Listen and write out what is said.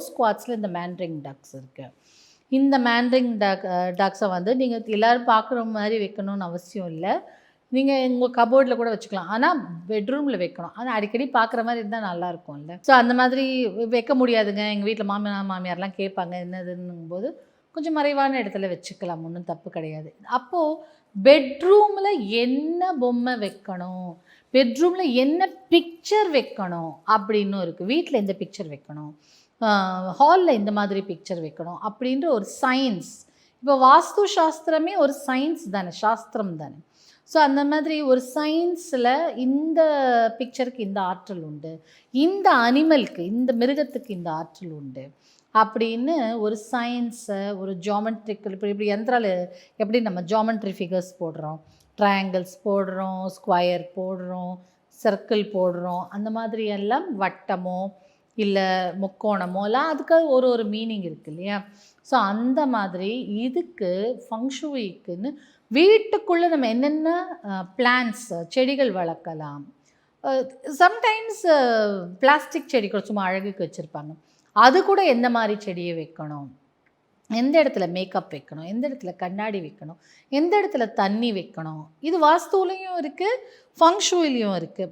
Rose குவார்ட்ஸில் இந்த மேண்ட்ரிங் Tux இருக்குது. இந்த மேண்ட்ரிங் டக்ஸை வந்து நீங்கள் எல்லோரும் பார்க்குற மாதிரி வைக்கணும்னு அவசியம் இல்லை. நீங்கள் உங்கள் கபோர்டில் கூட வச்சுக்கலாம். ஆனால் பெட்ரூமில் வைக்கணும். ஆனால் அடிக்கடி பார்க்குற மாதிரி இருந்தால் நல்லாயிருக்கும்ல. ஸோ அந்த மாதிரி வைக்க முடியாதுங்க, எங்கள் வீட்டில் மாமியார்லாம் கேட்பாங்க என்னதுன்னும்போது கொஞ்சம் மறைவான இடத்துல வச்சுக்கலாம், ஒன்றும் தப்பு கிடையாது. அப்போது பெட்ரூமில் என்ன பொம்மை வைக்கணும், பெட்ரூமில் என்ன பிக்சர் வைக்கணும் அப்படின்னு இருக்குது. வீட்டில் எந்த பிக்சர் வைக்கணும், ஹாலில் இந்த மாதிரி பிக்சர் வைக்கணும் அப்படின்ற ஒரு சயின்ஸ். இப்போ வாஸ்து சாஸ்திரமே ஒரு சயின்ஸ் தானே, சாஸ்திரம் தானே. ஸோ அந்த மாதிரி ஒரு சயின்ஸில் இந்த பிக்சருக்கு இந்த ஆற்றல் உண்டு, இந்த அனிமலுக்கு இந்த மிருகத்துக்கு இந்த ஆற்றல் உண்டு அப்படின்னு ஒரு சயின்ஸை, ஒரு ஜாமெட்ரிக்கல் இப்படி யந்திரால் எப்படி நம்ம ஜாமெட்ரி ஃபிகர்ஸ் போடுறோம், ட்ரையாங்கிள்ஸ் போடுறோம், ஸ்கொயர் போடுறோம், சர்க்கிள் போடுறோம், அந்த மாதிரி எல்லாம் வட்டமோ இல்லை முக்கோணமோ எல்லாம் அதுக்கு ஒரு மீனிங் இருக்குது இல்லையா. ஸோ அந்த மாதிரி இதுக்கு ஃபங்க்ஷுயிக்குன்னு வீட்டுக்குள்ளே நம்ம என்னென்ன பிளான்ட்ஸ் செடிகள் வளர்க்கலாம். சம்டைம்ஸ் பிளாஸ்டிக் செடி கூட சும்மா அழகுக்கு வச்சுருப்பாங்க, அது கூட எந்த மாதிரி செடியை வைக்கணும், எந்த இடத்துல மேக்கப் வைக்கணும், எந்த இடத்துல கண்ணாடி வைக்கணும், எந்த இடத்துல தண்ணி வைக்கணும், இது வாஸ்துலையும் இருக்குது, ஃபங்க்ஷுயிலையும் இருக்குது.